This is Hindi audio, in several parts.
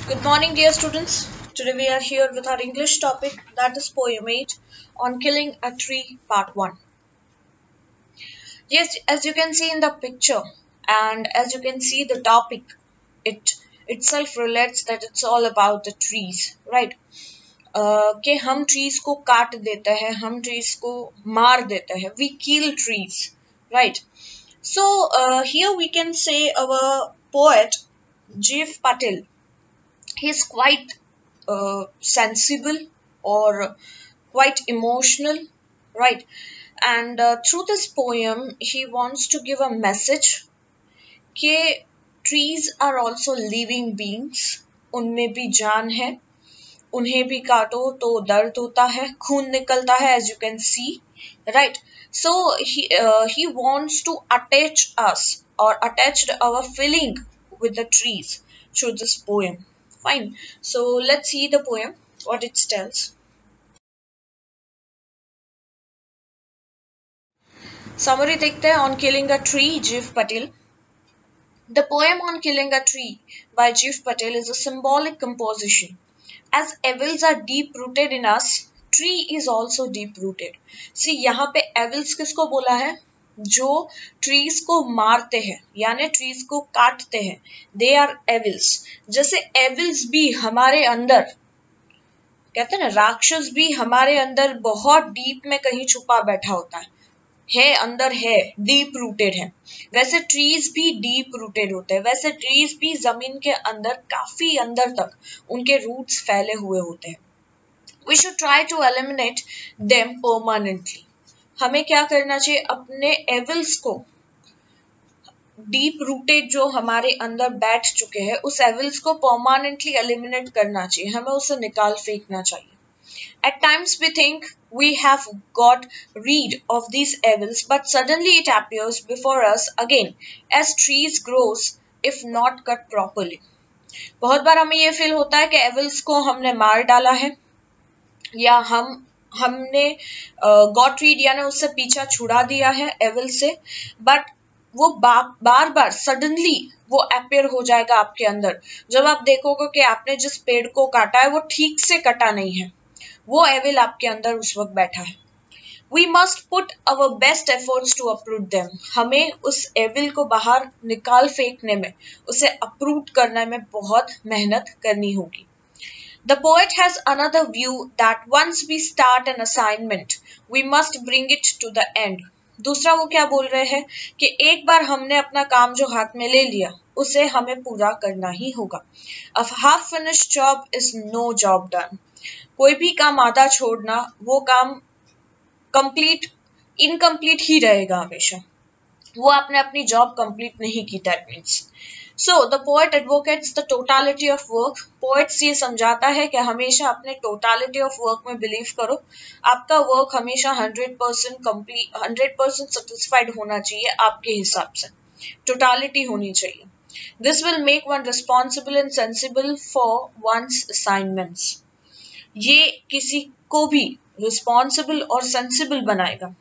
Good morning, dear students. Today we are here with our English topic, that is Poem 8 on Killing a Tree, Part 1. Yes, as you can see in the picture and as you can see the topic, it itself relates that it's all about the trees, right? कि हम trees को काट देते हैं, हम trees को मार देते हैं. We kill trees, right? So here we can say our poet G.F. Patel. He is quite sensible or quite emotional, right? And through this poem, he wants to give a message कि trees are also living beings, उनमें भी जान है, उन्हें भी काटो तो दर्द होता है, खून निकलता है, as you can see, right? So he wants to attach us or attach our feeling with the trees through this poem. Fine. So let's see the poem, what it tells. Summary देखते हैं on killing a tree, G.F. Patel. The poem on killing a tree by G.F. Patel is a symbolic composition. As evils are deep-rooted in us, tree is also deep-rooted. See, यहाँ पे evils किसको बोला है? जो ट्रीज को मारते हैं यानी ट्रीज को काटते हैं, दे आर एविल्स. जैसे एविल्स भी हमारे अंदर, कहते हैं ना, राक्षस भी हमारे अंदर बहुत डीप में कहीं छुपा बैठा होता है अंदर है, डीप रूटेड है. वैसे ट्रीज भी डीप रूटेड होते हैं, वैसे ट्रीज भी जमीन के अंदर काफी अंदर तक उनके रूट्स फैले हुए होते हैं. We should try to eliminate them permanently. हमें क्या करना चाहिए? अपने एविल्स को, डीप रूटेड जो हमारे अंदर बैठ चुके हैं, उस एविल्स को परमानेंटली एलिमिनेट करना चाहिए, हमें उसे निकाल फेंकना चाहिए. At times we think we have got rid of these evils, but suddenly it appears before us again as trees grows if not cut properly. बहुत बार हमें ये फील होता है कि एविल्स को हमने मार डाला है या हमने गॉट रीड यानी उससे पीछा छुड़ा दिया है एविल से, बट वो बार बार सडनली वो अपेयर हो जाएगा आपके अंदर. जब आप देखोगे कि आपने जिस पेड़ को काटा है वो ठीक से कटा नहीं है, वो एविल आपके अंदर उस वक्त बैठा है. We must put our best efforts to uproot them. हमें उस एविल को बाहर निकाल फेंकने में, उसे अप्रूट करने में बहुत मेहनत करनी होगी. The poet has another view that once we start an assignment, we must bring it to the end. दूसरा वो क्या बोल रहे हैं कि एक बार हमने अपना काम जो हाथ में ले लिया, उसे हमें पूरा करना ही होगा. A half finished job is no job done. कोई भी काम आधा छोड़ना, वो काम कंप्लीट इनकम्प्लीट ही रहेगा हमेशा, वो आपने अपनी जॉब कंप्लीट नहीं की, that means. So the poet advocates the totality of work. Poets ये समझाता है कि हमेशा अपने totality of work में बिलीव करो. आपका वर्क हमेशा 100% complete, 100% satisfied होना चाहिए आपके हिसाब से. Totality होनी चाहिए. This will make one responsible and sensible for one's assignments. ये किसी को भी responsible और sensible बनाएगा,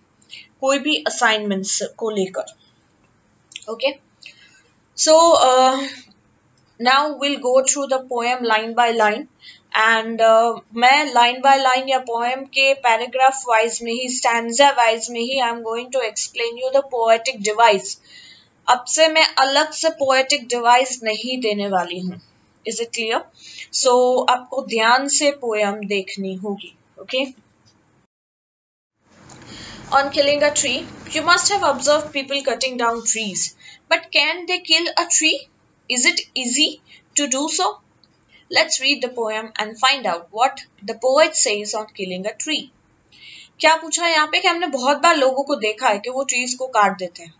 कोई भी assignments को लेकर. Okay. So now we'll go through the poem line by line, and मैं line by line या poem के paragraph wise में ही, stanza wise में ही I'm going to explain you the poetic device. अब से मैं अलग से poetic device नहीं देने वाली हूँ. Is it clear? So आपको ध्यान से poem देखनी होगी. Okay? On killing a tree, you must have observed people cutting down trees. But can they kill a tree? Is it easy to do so? Let's read the poem and find out what the poet says on killing a tree. क्या पूछा है यहाँ पे कि हमने बहुत बार लोगों को देखा है कि वो ट्रीज को काट देते हैं,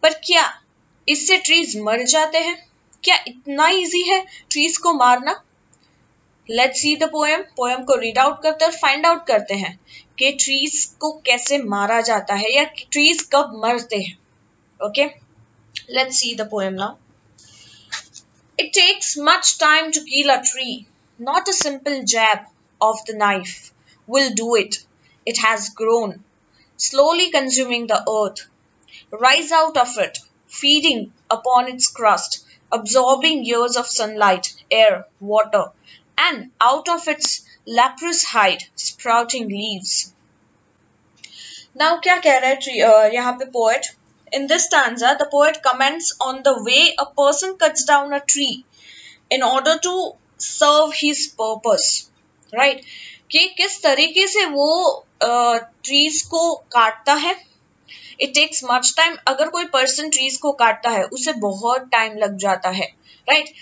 पर क्या इससे ट्रीज मर जाते हैं? क्या इतना इजी है ट्रीज को मारना? Let's see the poem. Poem को रीड आउट करते हैं और फाइंड आउट करते हैं कि ट्रीज को कैसे मारा जाता है या ट्रीज कब मरते हैं. Okay, let's see the poem now. It takes much time to kill a tree. Not a simple jab of the knife will do it. It has grown, slowly consuming the earth. Rise out of it, feeding upon its crust, absorbing years of sunlight, air, water, and out of its leprous hide sprouting leaves. Now क्या कह रहा है यहाँ पे poet? In this stanza, the poet comments on the way a person cuts down a tree in order to serve his purpose, right? कि किस तरीके से वो ट्रीज को काटता है. It takes much time. अगर कोई पर्सन ट्रीज को काटता है उसे बहुत टाइम लग जाता है, right?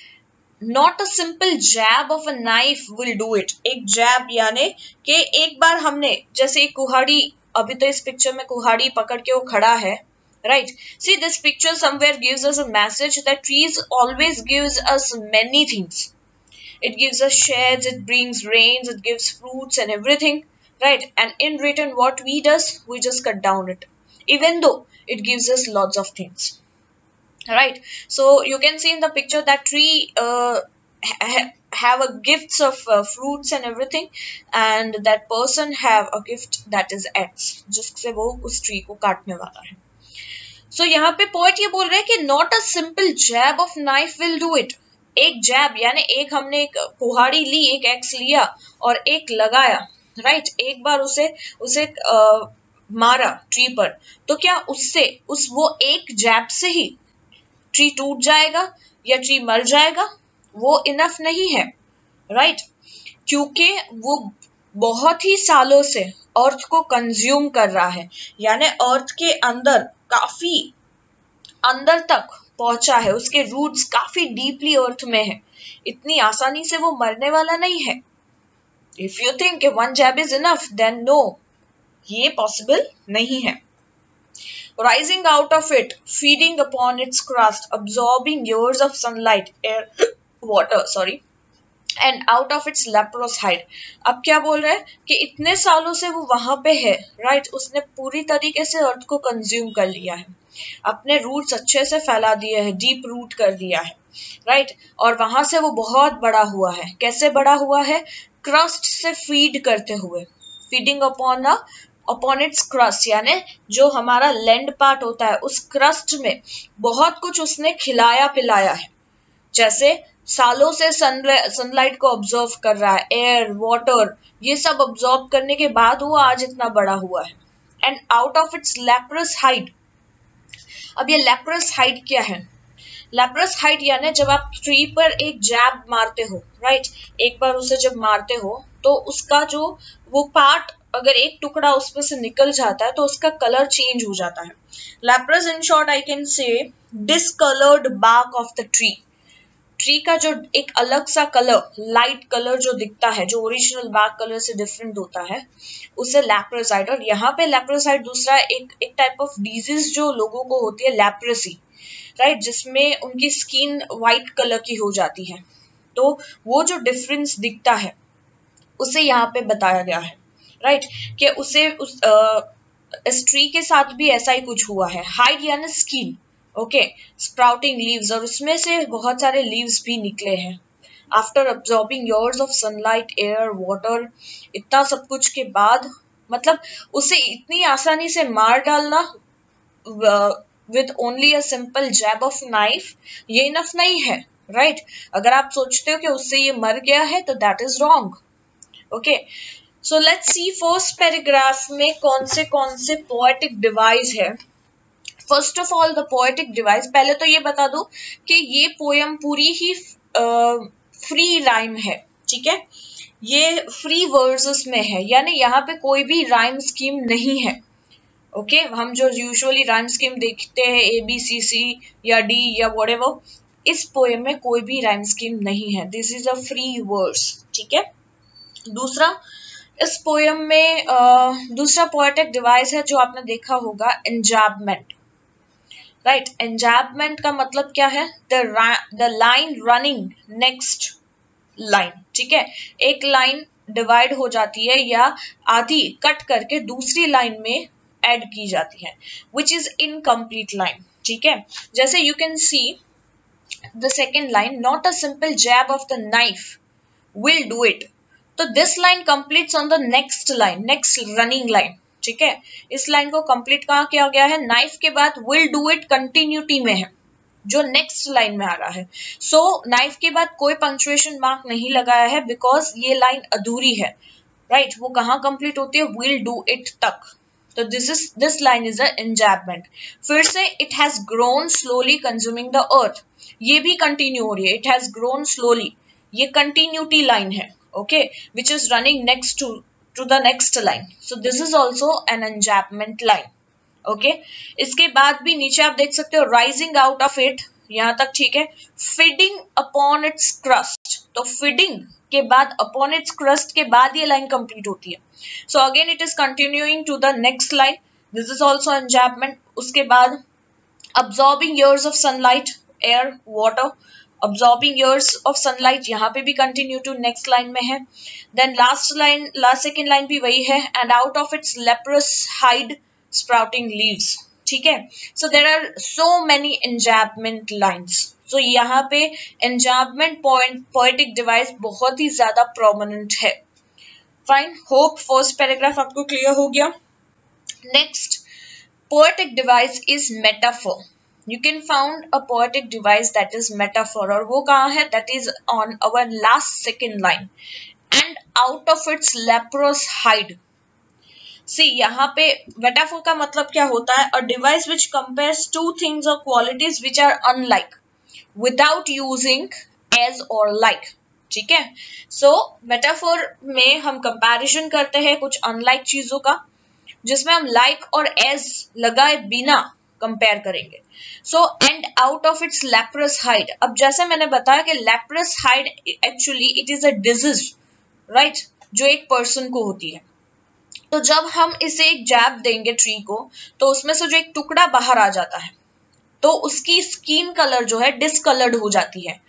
Not a simple jab of a knife will do it. एक जैब यानी कि एक बार हमने, जैसे एक कुहाड़ी, अभी तो इस पिक्चर में कुहाड़ी पकड़ के वो खड़ा है, right? See, this picture somewhere gives us a message that trees always gives us many things. It gives us shades, it brings rains, it gives fruits and everything, right? And in return, what we does, we just cut down it, even though it gives us lots of things, right? So you can see in the picture that tree have a gifts of fruits and everything, and that person have a gift that is axe, जिससे वो उस tree को काटने वाला है. सो यहाँ पे पोएट ये बोल रहे हैं कि not a simple jab of knife will do it. एक जैब यानी एक हमने एक कुहाड़ी ली, एक एक्स लिया और एक लगाया, राइट? एक बार उसे उसे मारा ट्री पर, तो क्या उससे वो एक जैब से ही ट्री टूट जाएगा या ट्री मर जाएगा? वो इनफ नहीं है, राइट? क्योंकि वो बहुत ही सालों से अर्थ को कंज्यूम कर रहा है, यानी अर्थ के अंदर काफी अंदर तक पहुंचा है, उसके रूट्स काफी डीपली अर्थ में है. इतनी आसानी से वो मरने वाला नहीं है. If you think one jab is enough, then no, ये पॉसिबल नहीं है. Rising out of it, feeding upon its crust, absorbing years of sunlight, air, water, and out of its leprous hide. अब क्या बोल रहे हैं कि इतने सालों से वो वहां पे है, राइट? उसने पूरी तरीके से अर्थ को कंज्यूम कर लिया है, अपने रूट्स अच्छे से फैला दिए हैं, डीप रूट कर दिया है, राइट? और वहां से वो बहुत बड़ा हुआ है. कैसे बड़ा हुआ है? क्रस्ट से फीड करते हुए. फीडिंग अपॉन इट्स क्रस्ट, यानी जो हमारा लैंड पार्ट होता है, उस क्रस्ट में बहुत कुछ उसने खिलाया पिलाया है. जैसे सालों से सनलाइट को ऑब्जर्व कर रहा है, एयर, वाटर, ये सब ऑब्जर्व करने के बाद वो आज इतना बड़ा हुआ है. And out of its leprous hide. अब ये लेप्रस हाइड क्या है? लेप्रस हाइड यानी जब आप ट्री पर एक जैब मारते हो, राइट? एक बार उसे जब मारते हो तो उसका जो वो पार्ट, अगर एक टुकड़ा उसमें से निकल जाता है तो उसका कलर चेंज हो जाता है. Leprous in short I can say discoloured bark of the tree. Tree का जो एक अलग सा कलर, लाइट कलर जो दिखता है, जो ओरिजिनल बार्क कलर से डिफरेंट होता है, उसे लेप्रोसाइट. और यहाँ पे लेप्रोसाइट दूसरा एक टाइप ऑफ डिजीज जो लोगों को होती है, लेप्रेसी, राइट? जिसमें उनकी स्किन व्हाइट कलर की हो जाती है. तो वो जो डिफरेंस दिखता है उसे यहाँ पे बताया गया है, राइट? कि उसे इस ट्री के साथ भी ऐसा ही कुछ हुआ है. हाइड यानी स्किन, ओके, स्प्राउटिंग लीव्स, और उसमें से बहुत सारे लीव्स भी निकले हैं. After absorbing years of sunlight, air, water, इतना सब कुछ के बाद, मतलब उसे इतनी आसानी से मार डालना with only a simple jab of knife, ये इनफ नहीं है, राइट? अगर आप सोचते हो कि उससे ये मर गया है तो that is wrong. Okay, so let's see first paragraph में कौन से पोएटिक डिवाइस है. First of all the poetic device. पहले तो ये बता दो कि ये पोयम पूरी ही फ्री राइम है, ठीक है? ये फ्री वर्सेस में है, यानी यहाँ पे कोई भी राइम स्कीम नहीं है. ओके, हम जो यूजुअली राइम स्कीम देखते हैं ABCC या D या व्हाटएवर, इस पोयम में कोई भी राइम स्कीम नहीं है. This is a free verse, ठीक है? दूसरा, इस पोयम में दूसरा पोएटिक डिवाइस है जो आपने देखा होगा, एंजाबमेंट, राइट? एंजाबमेंट का मतलब क्या है? The line running next line, ठीक है? एक लाइन डिवाइड हो जाती है या आधी कट करके दूसरी लाइन में ऐड की जाती है, विच इज इनकम्प्लीट लाइन, ठीक है? जैसे you can see the second line, not a simple jab of the knife will do it. तो this line completes on the next line, next running line, ठीक है? इस लाइन को कंप्लीट कहाँ किया गया है? नाइफ के बाद विल डू इट कंटिन्यूटी में है, जो नेक्स्ट लाइन में आ रहा है। सो नाइफ के बाद कोई पंक्चुएशन मार्क नहीं लगाया है बिकॉज ये लाइन अधूरी है, राइट वो कहाँ कंप्लीट होती है, विल डू इट तक। तो this line is a enjambment. फिर से it has grown slowly consuming the earth, ये भी कंटिन्यू हो रही है, इट हैज ग्रोन स्लोली, ये कंटिन्यूटी लाइन है, okay, which is running next to the next line. So this is also an enjambment line, okay. इसके बाद भी नीचे आप देख सकते हो राइजिंग आउट ऑफ इट, यहां तक ठीक है। फीडिंग अपॉन इट्स क्रस्ट, तो फीडिंग के बाद अपॉन इट्स क्रस्ट के बाद ये लाइन कंप्लीट होती है। So again it is continuing to the next line, this is also enjambment. उसके बाद absorbing years of sunlight, air water, absorbing years of sunlight, यहाँ पे भी कंटिन्यू टू नेक्स्ट लाइन में है। Then last line, last second line भी वही है, and out of its leprous hide sprouting leaves, ठीक है। So there are so many enjambment lines. So यहाँ पे एंजैपमेंट पोएटिक डिवाइस बहुत ही ज्यादा प्रोमिनेंट है। फाइन, होप फर्स्ट पैराग्राफ आपको क्लियर हो गया। Next, poetic device is metaphor. You can found a poetic device that is metaphor, और वो कहाँ है, that is on our last second line, and out of its leprous hide. See, यहाँ पे metaphor का मतलब क्या होता है, a device which compares two things or qualities which are unlike without using as or like, ठीक है। So metaphor में हम comparison करते हैं कुछ unlike चीजों का, जिसमें हम लाइक और एज लगाए बिना कंपेयर करेंगे। So and out of its leprous hide, अब जैसे मैंने बताया कि leprous hide actually it is a disease, right, जो एक पर्सन को होती है। तो जब हम इसे एक जैब देंगे ट्री को, तो उसमें से जो एक टुकड़ा बाहर आ जाता है, तो उसकी स्किन कलर जो है डिसकलर्ड हो जाती है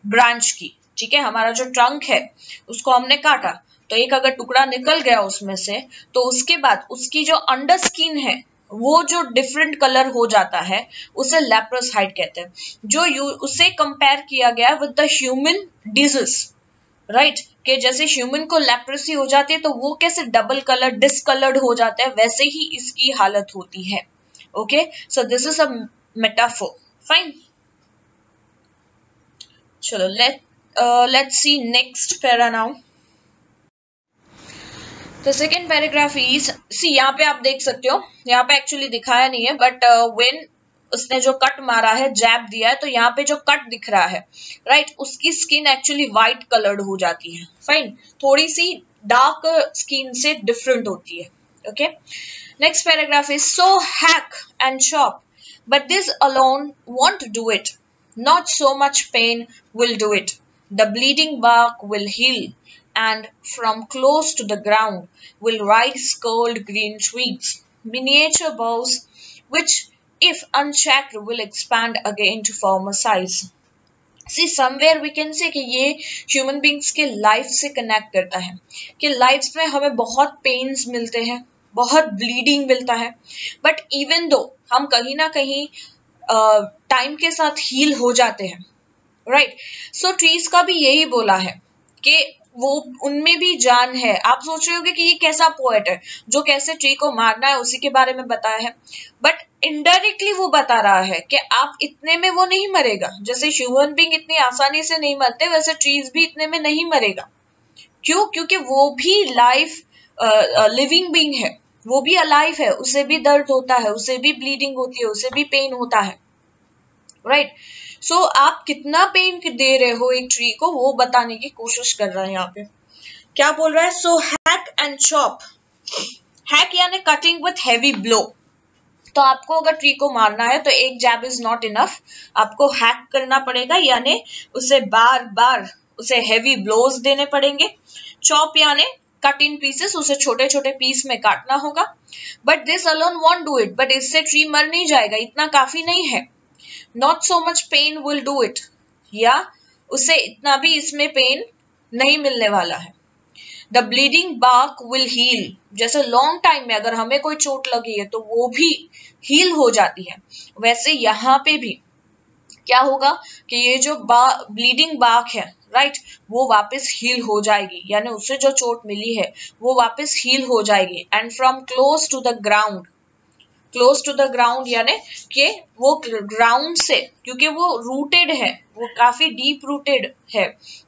ब्रांच की, ठीक है। हमारा जो ट्रंक है उसको हमने काटा, तो एक अगर टुकड़ा निकल गया उसमें से, तो उसके बाद उसकी जो अंडर स्किन है वो जो डिफरेंट कलर हो जाता है, उसे लेप्रस हाइड कहते हैं। जो उसे कंपेयर किया गया with the human disease, right, कि जैसे ह्यूमन को लेप्रेसी हो जाती है तो वो कैसे डबल कलर डिसकलर्ड हो जाता है, वैसे ही इसकी हालत होती है, okay. So this is a metaphor, fine. चलो let's see next para now. तो सेकेंड पैराग्राफ इज, सी यहाँ पे आप देख सकते हो, यहाँ पे एक्चुअली दिखाया नहीं है, बट व्हेन उसने जो कट मारा है, जैब दिया है, तो यहाँ पे जो कट दिख रहा है, राइट, उसकी स्किन एक्चुअली व्हाइट कलर्ड हो जाती है, फाइन, थोड़ी सी डार्क स्किन से डिफरेंट होती है, okay. Next paragraph is, so hack and chop but this alone want do it, not so much pain will do it, the bleeding bark will heal, and from close to the ground will rise curled green twigs, miniature boughs, which, if unchecked, will expand again to form a size. See, somewhere we can say कि ये human beings के life से connect करता है, कि lives में हमें बहुत pains मिलते हैं, बहुत bleeding मिलता है, but even though हम कहीं ना कहीं time के साथ heal हो जाते हैं, right? So trees का भी यही बोला है कि वो उनमें भी जान है। आप सोच रहे होगे कि ये कैसा पोएट है जो कैसे ट्री को मारना है उसी के बारे में बताया है, बट इनडायरेक्टली वो बता रहा है कि आप इतने में वो नहीं मरेगा, जैसे ह्यूमन बीइंग इतनी आसानी से नहीं मरते, वैसे ट्रीज भी इतने में नहीं मरेगा। क्यों? क्योंकि वो भी लाइफ लिविंग बीइंग है, वो भी अलाइव है, उसे भी दर्द होता है, उसे भी ब्लीडिंग होती है, उसे भी पेन होता है, राइट। सो आप कितना पेन दे रहे हो एक ट्री को, वो बताने की कोशिश कर रहा है। यहाँ पे क्या बोल रहा है, सो हैक एंड चॉप, हैक यानी कटिंग विथ हैवी ब्लो। तो आपको अगर ट्री को मारना है तो एक जैब इज नॉट इनफ, आपको हैक करना पड़ेगा, यानी उसे बार बार उसे हैवी ब्लोज देने पड़ेंगे। चॉप यानी कट इन पीसेस, उसे छोटे छोटे पीस में काटना होगा। But this alone want do it, but इससे ट्री मर नहीं जाएगा, इतना काफी नहीं है। Not so much pain will do it, या उसे इतना भी इसमें पेन नहीं मिलने वाला है। The bleeding bark will heal, जैसे लॉन्ग टाइम में अगर हमें कोई चोट लगी है तो वो भी हील हो जाती है, वैसे यहाँ पे भी क्या होगा कि ये जो ब्लीडिंग बार्क है, राइट, वो वापस हील हो जाएगी, यानी उससे जो चोट मिली है वो वापस हील हो जाएगी। And from close to the ground, close to the ground यानी कि वो ग्राउंड से, क्योंकि वो रूटेड है, वो काफी डीप रूटेड है,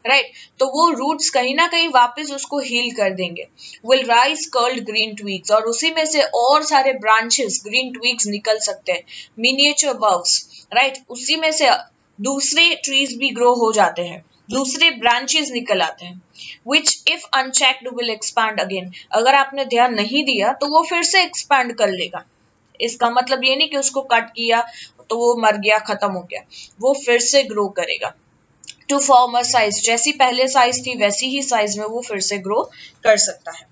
राइट, तो वो रूट्स कहीं ना कहीं वापस उसको हील कर देंगे। Will rise curled green twigs, और उसी में से और सारे ब्रांचेस ग्रीन ट्विग्स निकल सकते हैं, मिनिएचर बग्स, राइट, उसी में से दूसरे ट्रीज भी ग्रो हो जाते हैं, दूसरे ब्रांचेस निकल आते हैं, which if unchecked will expand again, अगर आपने ध्यान नहीं दिया तो वो फिर से एक्सपैंड कर लेगा। इसका मतलब ये नहीं कि उसको कट किया तो वो मर गया, खत्म हो गया, वो फिर से ग्रो करेगा टू फॉर्म अ साइज, जैसी पहले साइज थी वैसी ही साइज में वो फिर से ग्रो कर सकता है,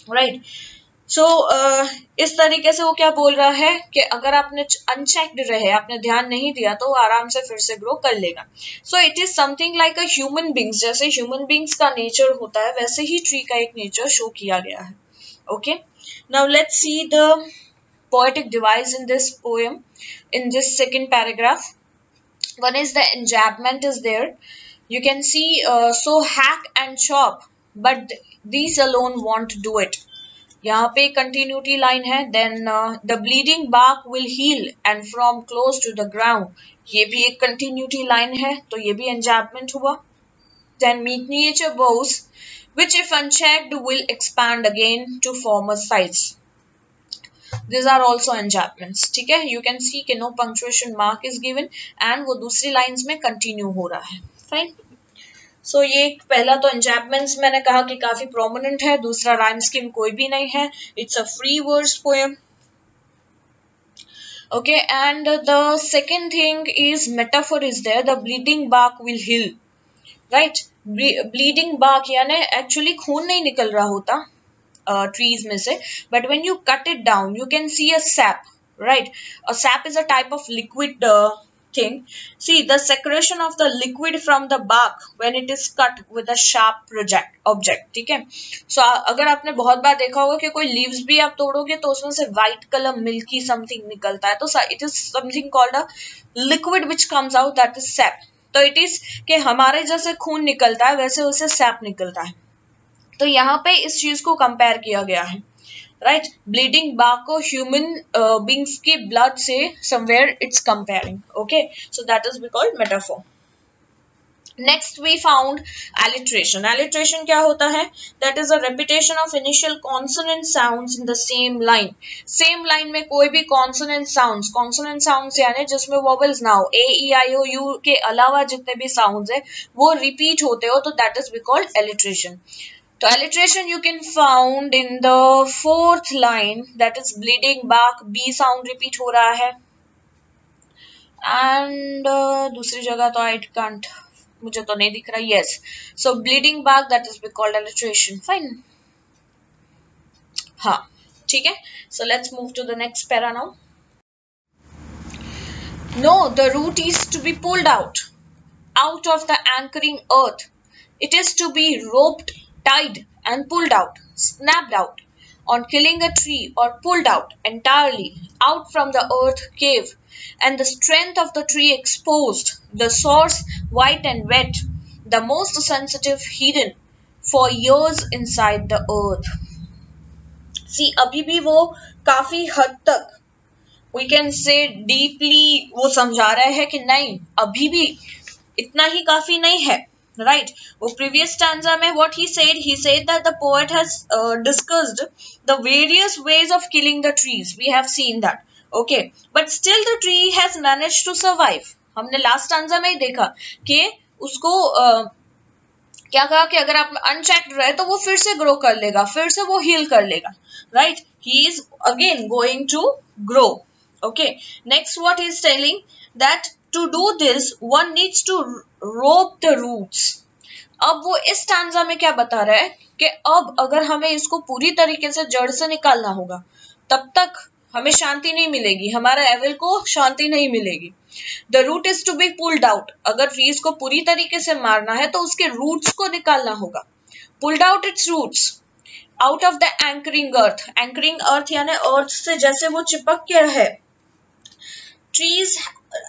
राइट। सो इस तरीके से वो क्या बोल रहा है कि अगर आपने अनचेक्ड रहे, आपने ध्यान नहीं दिया तो वो आराम से फिर से ग्रो कर लेगा। So it is something like a human beings, जैसे ह्यूमन बींग्स का नेचर होता है वैसे ही ट्री का एक नेचर शो किया गया है। Okay, now let's see the poetic device in this poem, in this second paragraph. One is the enjambment is there. You can see, so hack and chop, but these alone won't do it. यहाँ पे कंटिन्यूटी लाइन है, then the bleeding bark will heal and from close to the ground, ये भी एक कंटिन्यूटी लाइन है, तो ये भी एंजैपमेंट हुआ। Then miniature boughs which if unchecked will expand again to form a size. These are also enjambments, ठीक है। You can see कि no punctuation mark is given and वो दूसरी लाइन्स में कंटिन्यू हो रहा है, फाइन। सो ये पहला तो एंजैपमेंट्स मैंने कहा कि काफी प्रोमिनेंट है, दूसरा राइम स्कीम कोई भी नहीं है, it's a free verse poem. Okay, and the second thing is metaphor is there, the bleeding bark will heal, right. Bleeding bark यानी एक्चुअली खून नहीं निकल रहा होता trees में से, but when you cut it down you can see a sap, right? A sap is a type of liquid thing. See the secretion of the liquid from the bark when it is cut with a sharp object, ठीक है। So अगर आपने बहुत बार देखा होगा कि कोई leaves भी आप तोड़ोगे तो उसमें से white color milky something निकलता है, तो it is something called a liquid which comes out, that is sap. तो it is कि हमारे जैसे खून निकलता है वैसे उसे sap निकलता है, तो यहाँ पे इस चीज को कंपेयर किया गया है, राइट। ब्लीडिंग बार्क को ह्यूमन बींग्स की ब्लड से somewhere it's comparing, okay, so that is called metaphor. Next we found alliteration. alliteration क्या होता है? That is a repetition of initial consonant sounds in the same line. Same line में कोई भी कॉन्सोनेंट साउंड्स यानी जिसमें वोवेल्स ना हो, ए ई आई ओ यू के अलावा जितने भी साउंड्स है वो रिपीट होते हो, तो दैट इज कॉल्ड alliteration. तो alliteration you can found in the fourth line, that is bleeding bark, B sound repeat हो रहा है, and दूसरी जगह तो I can't, मुझे तो नहीं दिख रहा, yes, so bleeding bark, that is called alliteration, fine, हाँ, ठीक है। So let's move to the next para now. No, the root is to be pulled out of the anchoring earth. It is to be roped, tied and pulled out, snapped out on killing a tree, or pulled out entirely out from the earth cave, and the strength of the tree exposed, the source white and wet, the most sensitive hidden for years inside the earth. See, अभी भी वो काफी हद तक we can say deeply वो समझा रहा है कि नहीं, अभी भी इतना ही काफी नहीं है, right? वो previous stanza में what he said that the poet has discussed the various ways of killing the trees. We have seen that, okay, but still the tree has managed to survive. हमने last stanza में ही देखा कि उसको क्या कहा कि अगर आप अनचेक्ड रहे तो वो फिर से ग्रो कर लेगा, फिर से वो हील कर लेगा, right? He is again going to grow, okay. Next what he is telling that to do this one needs to rope the roots. अब वो इस स्टैंजा में क्या बता रहा है कि अब अगर हमें इसको पूरी तरीके से जड़ से निकालना होगा तब तक हमें शांति नहीं मिलेगी, हमारा एविल को शांति नहीं मिलेगी। The root is to be pulled out, अगर ट्रीज को पूरी तरीके से मारना है तो उसके रूट्स को निकालना होगा। Pulled out its roots out of the anchoring earth, anchoring earth यानी अर्थ से जैसे वो चिपक के रहे। ट्रीज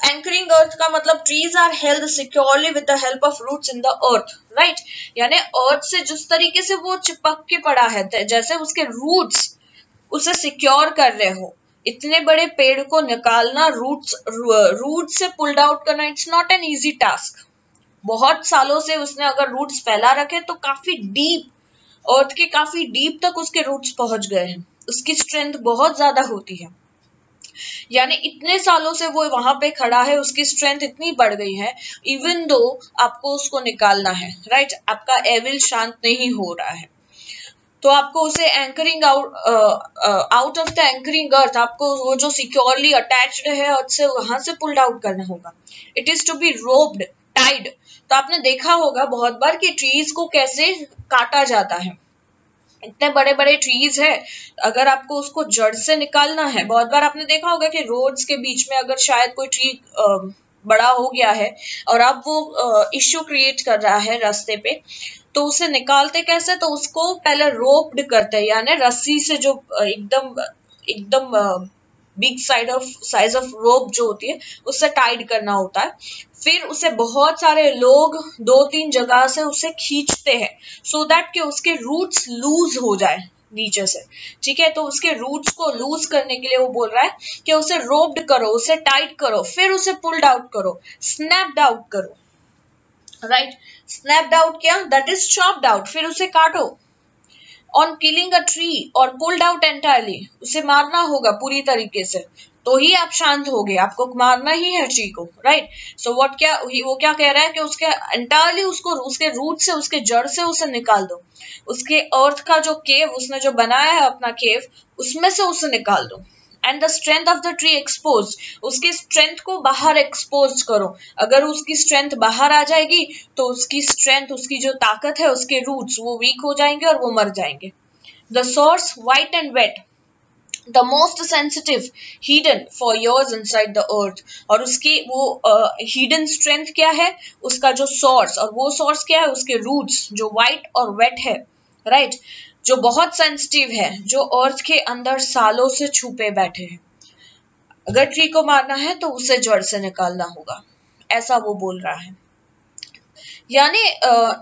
anchoring earth का मतलब trees are held securely with the help of roots in the earth, right? यानी earth से जिस तरीके से वो चिपक के पड़ा है, जैसे उसके roots उसे सिक्योर कर रहे हो, इतने बड़े पेड़ को निकालना, रूट से पुल्ड आउट करना, it's not an easy task. बहुत सालों से उसने अगर रूट्स फैला रखे तो काफी डीप, अर्थ के काफी डीप तक उसके रूट्स पहुंच गए हैं, उसकी स्ट्रेंथ बहुत ज्यादा होती है। यानी इतने सालों से वो वहां पे खड़ा है, उसकी स्ट्रेंथ इतनी बढ़ गई है, इवन दो आपको उसको निकालना है, राइट, आपका एविल शांत नहीं हो रहा है, तो आपको उसे anchoring out of the anchoring earth, आपको वो जो सिक्योरली अटैच्ड है अर्थ से, वहां से पुल्ड आउट करना होगा। It is to be roped, tied. तो आपने देखा होगा बहुत बार कि ट्रीज को कैसे काटा जाता है। इतने बड़े बड़े ट्रीज है, अगर आपको उसको जड़ से निकालना है, बहुत बार आपने देखा होगा कि रोड्स के बीच में अगर शायद कोई ट्री बड़ा हो गया है और अब वो इश्यू क्रिएट कर रहा है रास्ते पे, तो उसे निकालते कैसे, तो उसको पहले रोप्ड करते हैं, यानी रस्सी से जो एकदम एकदम बिग साइज ऑफ रोप जो होती है उससे टाइड करना होता है। फिर उसे बहुत सारे लोग 2-3 जगह से उसे खींचते हैं, सो दैट कि उसके रूट्स लूज हो जाए नीचे से, ठीक है। तो उसके रूट्स को लूज करने के लिए वो बोल रहा है कि उसे रोप्ड करो, उसे टाइट करो, फिर उसे पुल्ड आउट करो, स्नैप्ड आउट करो, राइट। स्नैप्ड आउट क्या, दैट इज चॉप्ड आउट, फिर उसे काटो। ऑन किलिंग अ ट्री और पुल्ड आउट एंटायरली, उसे मारना होगा पूरी तरीके से, तो ही आप शांत हो गए, आपको मारना ही है ट्री को, राइट। सो व्हाट, क्या वो क्या कह रहा है कि उसके एंटायरली उसको उसके रूट से, उसके जड़ से उसे निकाल दो, उसके अर्थ का जो केव उसने जो बनाया है अपना केव, उसमें से उसे निकाल दो। And the strength of the tree expose, उसकी स्ट्रेंथ को बाहर एक्सपोज करो। अगर उसकी स्ट्रेंथ बाहर आ जाएगी तो उसकी स्ट्रेंथ, उसकी जो ताकत है, उसके रूट्स वो वीक हो जाएंगे और वो मर जाएंगे। The source white and wet, the most sensitive, hidden for years inside the earth, और उसकी वो हिडन स्ट्रेंथ क्या है, उसका जो सोर्स, और वो सोर्स क्या है, उसके रूट्स जो वाइट और वेट है, राइट, जो बहुत सेंसिटिव है, जो अर्थ के अंदर सालों से छुपे बैठे हैं। अगर ट्री को मारना है तो उसे जड़ से निकालना होगा, ऐसा वो बोल रहा है। यानी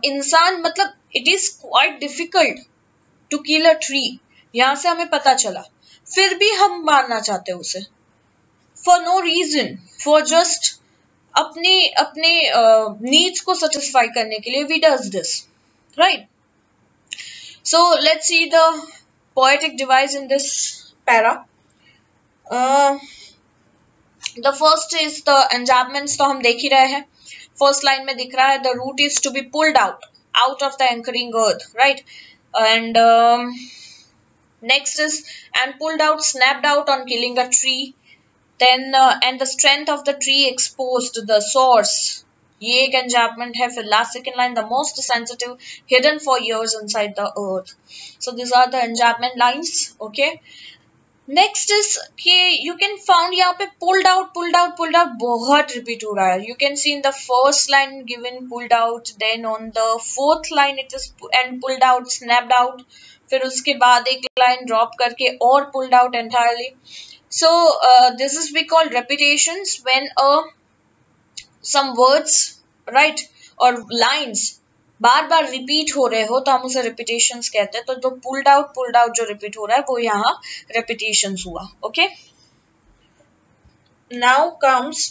इंसान, मतलब it is quite difficult to kill a tree, यहां से हमें पता चला, फिर भी हम मारना चाहते हैं उसे, for no reason, for just अपने अपने नीड्स को सेटिस्फाई करने के लिए we does this, right. So let's see the poetic device in this para. The first is the enjambments, तो हम देख ही रहे हैं। फर्स्ट लाइन में दिख रहा है the root is to be pulled out of the anchoring earth, right? And next is and pulled out, snapped out on killing a tree. Then and the strength of the tree exposed, the source. ये एक enjambment है। फिर last second line, the most sensitive, hidden for years inside the earth. So these are the enjambment lines, okay. Next is कि you can found, यहाँ पे pulled out बहुत repeat हो रहा है। You can see in the first line given pulled out, then on the fourth line it is and pulled out, snapped out, फिर उसके बाद एक line drop करके और pulled out entirely. So this is we call repetitions, when some words, right, और lines बार बार रिपीट हो रहे हो तो हम उसे repetitions कहते हैं। तो जो pulled out जो रिपीट हो रहा है वो यहाँ repetitions हुआ, okay. Now comes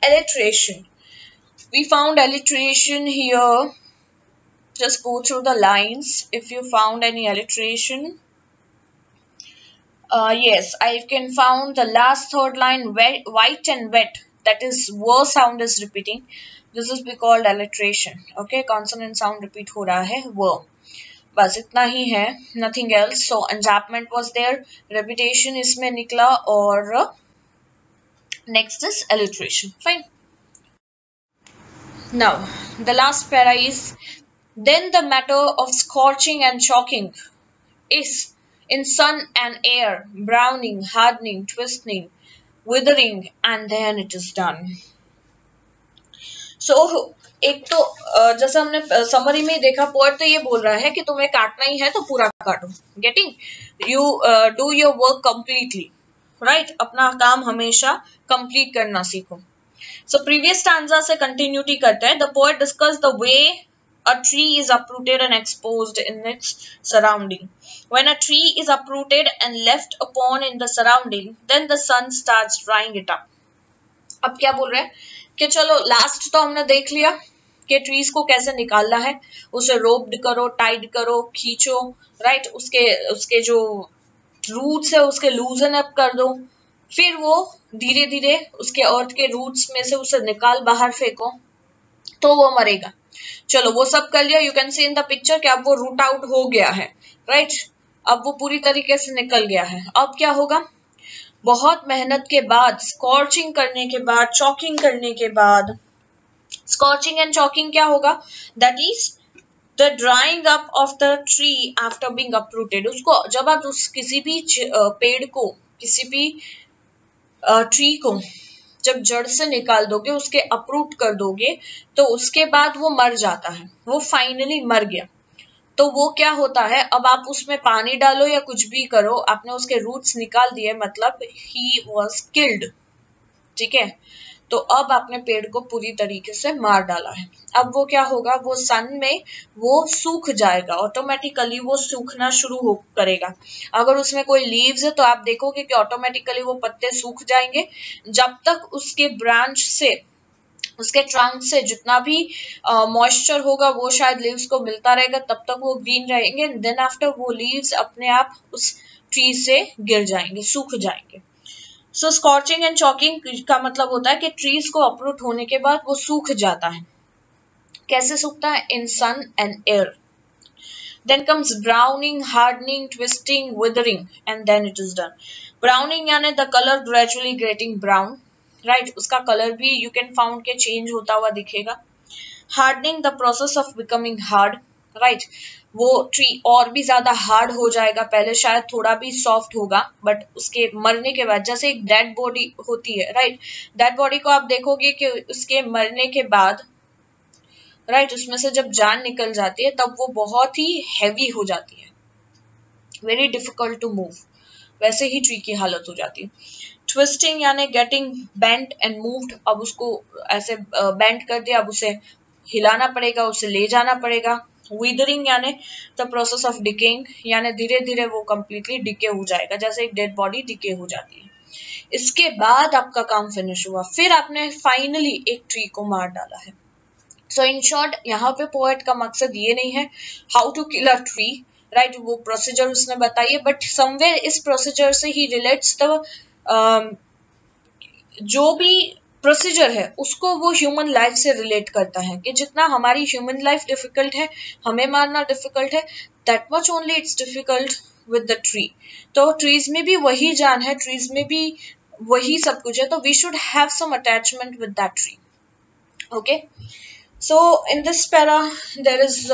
alliteration. We found alliteration here. Just go through the lines if you found any alliteration. Yes, I can found the last third line, white and wet, that is w sound is repeating. This is we called alliteration, okay. Consonant sound repeat हो रहा है w, बस इतना ही है, nothing else. So enjambment was there, repetition इसमें निकला, और next is alliteration, fine. Now the last para is then the matter of scorching and shocking is in sun and air, browning, hardening, twisting, withering, and then it is done. So एक तो जैसा हमने समरी में देखा, पोएट तो ये बोल रहा है कि तुम्हें काटना ही है तो पूरा काटो, getting, you do your work completely, right, अपना काम हमेशा कंप्लीट करना सीखो। सो प्रीवियस स्टैंजा से कंटिन्यूटी करते हैं। The poet discuss the way a tree is uprooted and exposed in its surrounding. When a tree is uprooted and left upon in the surrounding, then the sun starts drying it up. अब क्या बोल रहे हैं कि चलो लास्ट तो हमने देख लिया कि ट्रीज को कैसे निकालना है, उसे रोप्ड करो, टाइड करो, खींचो, राइट, उसके उसके जो रूट्स है उसके लूजन अप कर दो, फिर वो धीरे धीरे उसके अर्थ के रूट्स में से उसे निकाल बाहर फेंको तो वो मरेगा. चलो वो सब कर लिया. You can C in the picture कि अब वो रूट आउट हो गया है, राइट, अब वो पूरी तरीके से निकल गया है. अब क्या होगा, बहुत मेहनत के बाद, स्कॉर्चिंग करने के बाद, चॉकिंग करने के बाद, स्कॉर्चिंग एंड चॉकिंग क्या होगा, that is the drawing up of the tree after being uprooted. उसको जब आप किसी भी पेड़ को, किसी भी ट्री को जब जड़ से निकाल दोगे, उसके अपरूट कर दोगे, तो उसके बाद वो मर जाता है, वो फाइनली मर गया. तो वो क्या होता है, अब आप उसमें पानी डालो या कुछ भी करो, आपने उसके रूट्स निकाल दिए, मतलब ही वॉज किल्ड. ठीक है, तो अब आपने पेड़ को पूरी तरीके से मार डाला है. अब वो क्या होगा, वो सन में वो सूख जाएगा, ऑटोमेटिकली वो सूखना शुरू हो करेगा. अगर उसमें कोई लीव्स है तो आप देखोगे कि ऑटोमेटिकली वो पत्ते सूख जाएंगे. जब तक उसके ब्रांच से, उसके ट्रंक से जितना भी मॉइस्चर होगा वो शायद लीव्स को मिलता रहेगा, तब तक वो ग्रीन रहेंगे. देन आफ्टर वो लीव्स अपने आप उस ट्री से गिर जाएंगे, सूख जाएंगे. सो स्कॉर्चिंग एंड चॉकिंग का मतलब होता है कि ट्रीज को अपरूट होने के बाद वो सूख जाता है. कैसे सूखता है, in sun and air. Then comes browning, hardening, twisting, withering and then it is done. Browning यानी the colour gradually getting brown, right, उसका कलर भी यू कैन फाउंड के चेंज होता हुआ दिखेगा. Hardening, the process of becoming hard, right, वो ट्री और भी ज्यादा हार्ड हो जाएगा. पहले शायद थोड़ा भी सॉफ्ट होगा, बट उसके मरने के बाद, जैसे एक डेड बॉडी होती है, राइट, डेड बॉडी को आप देखोगे कि उसके मरने के बाद, राइट, उसमें से जब जान निकल जाती है तब वो बहुत ही हैवी हो जाती है, वेरी डिफिकल्ट टू मूव. वैसे ही ट्री की हालत हो जाती है. ट्विस्टिंग यानी गेटिंग बेंट एंड मूव्ड, अब उसको ऐसे बेंट कर दिया, अब उसे हिलाना पड़ेगा, उसे ले जाना पड़ेगा. विदरिंग यानी द प्रोसेस ऑफ डिकेइंग, यानी धीरे धीरे वो कंप्लीटली डिके हो जाएगा, जैसे एक डेड बॉडी डिके हो जाती है. इसके बाद आपका काम फिनिश हुआ, फिर आपने फाइनली एक ट्री को मार डाला है. सो इन शॉर्ट, यहाँ पे पोएट का मकसद ये नहीं है how to kill a tree, right, वो प्रोसीजर उसने बताई है, बट समवेयर इस प्रोसीजर से ही रिलेट्स द जो भी प्रोसीजर है उसको वो ह्यूमन लाइफ से रिलेट करता है कि जितना हमारी ह्यूमन लाइफ डिफिकल्ट है, हमें मारना डिफिकल्ट है, that much only it's difficult with the tree. तो ट्रीज में भी वही जान है, ट्रीज में भी वही सब कुछ है, तो we should have some attachment with that tree. Okay, so in this para there is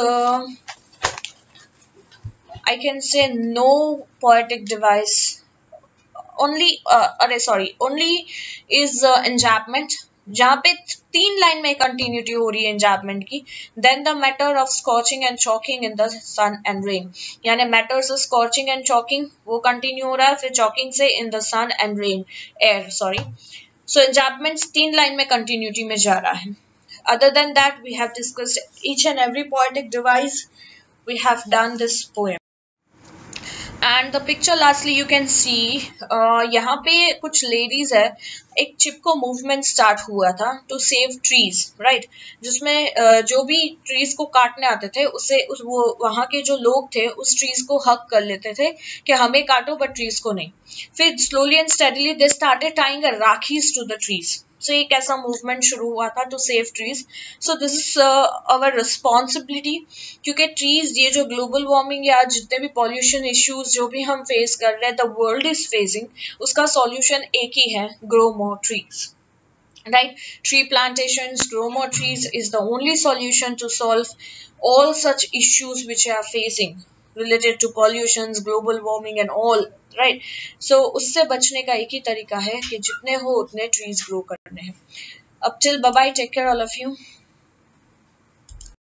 I can say no poetic device. Only only is enjambment, जहाँ पे 3 लाइन में कंटिन्यूटी हो रही है enjambment की. Then the matter of scorching and choking in the sun and rain, यानी matter से scorching and choking वो कंटिन्यू हो रहा है, फिर choking से in the sun and rain, air, sorry. So enjambment 3 line में कंटिन्यूटी में जा रहा है. Other than that, we have discussed each and every poetic device. We have done this poem. And the picture lastly you can see, यहाँ पे कुछ ladies है, एक चिपको मूवमेंट स्टार्ट हुआ था टू सेव ट्रीज, राइट, जिसमें जो भी ट्रीज को काटने आते थे उसे वो वहाँ के जो लोग थे उस ट्रीज को हक कर लेते थे कि हमें काटो बट ट्रीज को नहीं. फिर slowly and steadily they started tying rakhis to the trees. So एक ऐसा मूवमेंट शुरू हुआ था to save trees. So this is our responsibility, क्योंकि ट्रीज, ये जो ग्लोबल वार्मिंग या जितने भी पॉल्यूशन इश्यूज जो भी हम फेस कर रहे हैं, द वर्ल्ड इज फेसिंग, उसका सॉल्यूशन एक ही है, grow more trees, right? Tree plantations, grow more trees is the only solution to solve all such issues which are facing related to pollutions, global warming and all, right? So उससे बचने का एक ही तरीका है कि जितने हो उतने trees grow करने हैं. Up till bye bye, take care all of you.